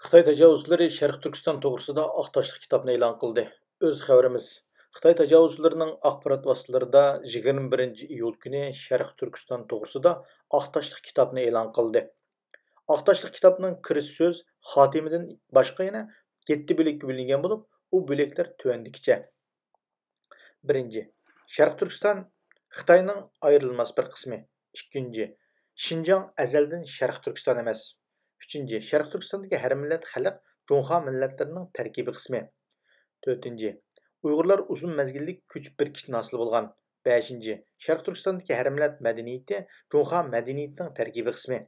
Xitoy tajovuzchilari Sharq Turkiston to'g'risida Aqtoshlik kitobni e'lon qildi. O'z xabarimiz. Xitoy tajovuzchilarining axborot vositalarida 21-iyul kuni Sharq Turkiston to'g'risida Aqtoshlik kitobni e'lon qildi. Aqtoshlik kitobning kirish so'z xotimidan boshqa yana 7 bo'lakka bo'lingan bo'lib, u bo'laklar tuvandikicha. 1. Sharq Turkiston Xitoyning ayrilmas bir qismi. 2. Şinjan azaldan Sharq Turkiston emas. 3. Sharq Turkistondagi har millat xalq Jo'nxa millatlarining tarkibiy qismi. 4. Uyg'urlar uzun mazgillik ko'chib birikishdan hosil bo'lgan. 5. Sharq Turkistondagi har millat madaniyati Jo'nxa madaniyatining tarkibiy qismi.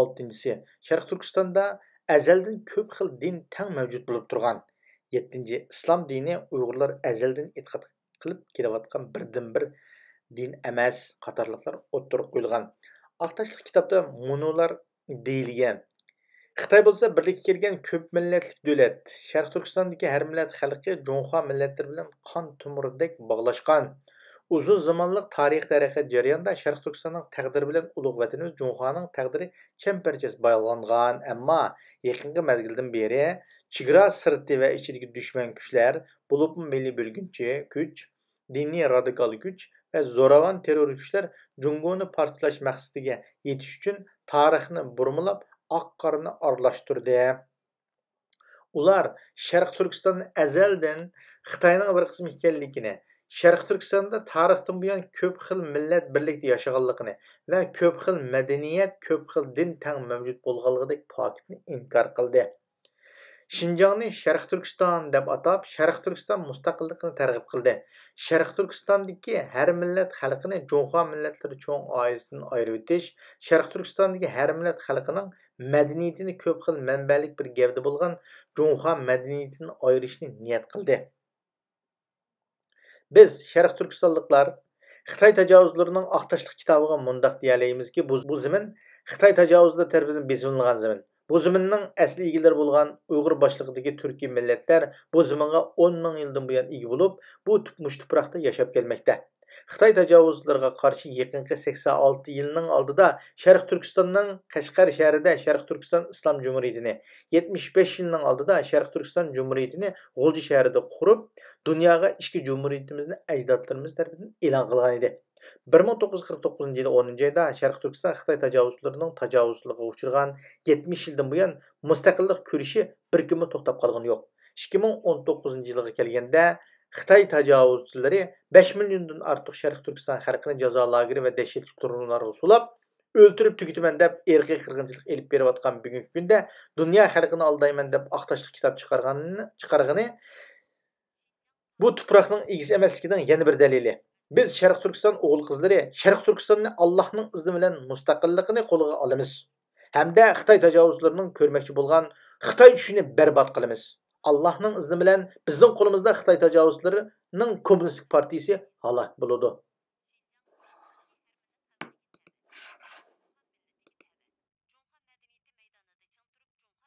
6. Sharq Turkistonda azaldan ko'p xil din tang mavjud bo'lib turgan. 7. Islom dini Uyg'urlar azaldan e'tiqod qilib kelayotgan birdan-bir din emas qatorliqlar o'ttirib qo'yilgan. Aqtoshlik kitobda munolar deyilgan. Xitoy bo'lsa birlikka kelgan ko'p millatlik davlat. Sharq Turkistondagi har millat xalqi Jo'nxa millatlari bilan qon tomiridek bog'lashgan. Uzun zamonlik tarix taraqqiyot jarayonida Sharq Turkistonning taqdiri bilan ulug' vatanimiz Jo'nxaning taqdiri champarchas bog'langan, ammo yaqingi mezgildan beri chegara sirti va ichidagi dushman kuchlar, bo'lib milliy bo'lgunchi kuch, diniy radikal kuch va zo'ravon terror kuchlar Jungoni parchalash maqsadiga yetish uchun tarixni burmilab oq-qorani aralashtirdi. Ular Sharq Turkiston azaldan Xitoyning bir qismi ekanligini, Sharq Turkistonda tarixdan buyon ko'p xil millat birlikda yashaganligini va ko'p xil madaniyat, ko'p xil din tang mavjud bo'lganligidek faktni inkor qildi. Şinjanni Sharq Turkiston deb atab, Sharq Turkiston mustaqilligini targ'ib qildi. Sharq Turkistondagi har millat xalqini Jo'nxa millatlari cho'ng oilasidan ayirib o'tish, Sharq Turkistondagi har millat xalqining madaniyatini ko'p xil manbalik bir gavda bo'lgan Jo'nxa madaniyatidan ayirishni niyat qildi. Biz Sharq Turkistonliklar Xitoy tajovuzlarining Aqtoshlik kitobiga mundaq deyalayimizki, bu zamin Xitoy tajovuzlari tarafidan besilingan zamin. Bu zaminning asli egalari bo'lgan Uyg'ur boshlig'idagi turkiy millatlar bu zaminga 10 ming yildan buyon ega bo'lib, bu mush tuproqda yashab kelmoqda. Xitoy tajovuzlariga qarshi yaqinqi 86 yilning oldida Sharq Turkistonning Qashqar shahrida Sharq Turkiston Islom Jumhuriyatini, 75 yilning oldida Sharq Turkiston Jumhuriyatini G'ulji shahrida qurib, dunyoga ichki jumhuriyatimizni ajdodlarimiz tomonidan e'lon qilgan edi. 1949 yili 10-oyda Sharq Turkiston Xitoy tajovuzlarining tajovuzligiga uchragan 70 yildan buyon mustaqillik ko'rishi bir kunmi to'xtab qolgan yo'q. 2019-yilga kelganda Xitoy tajovuzchilari 5 milliondan ortiq Sharq Turkiston xalqini jazo lageri va dahshatli turmalarga sulab, o'ltirib tugitaman deb irqiy qirg'inchilik elib berayotgan bugungi kunda dunyo xalqini aldayman deb Aqtoshlik kitob chiqargani bu tuproqning egisi emasligining yana bir dalili. Biz Sharq Turkiston o'g'il qizlari Sharq Turkistonni Allohning izni bilan mustaqilligini qo'lga olamiz. Hamda Xitoy tajovuzlarining ko'rmoqchi bo'lgan Xitoy tushini barbod qilamiz. Allohning izni bilan bizning qo'limizda Xitoy tajovuzlarining kommunistik partiyasi halok bo'ladi.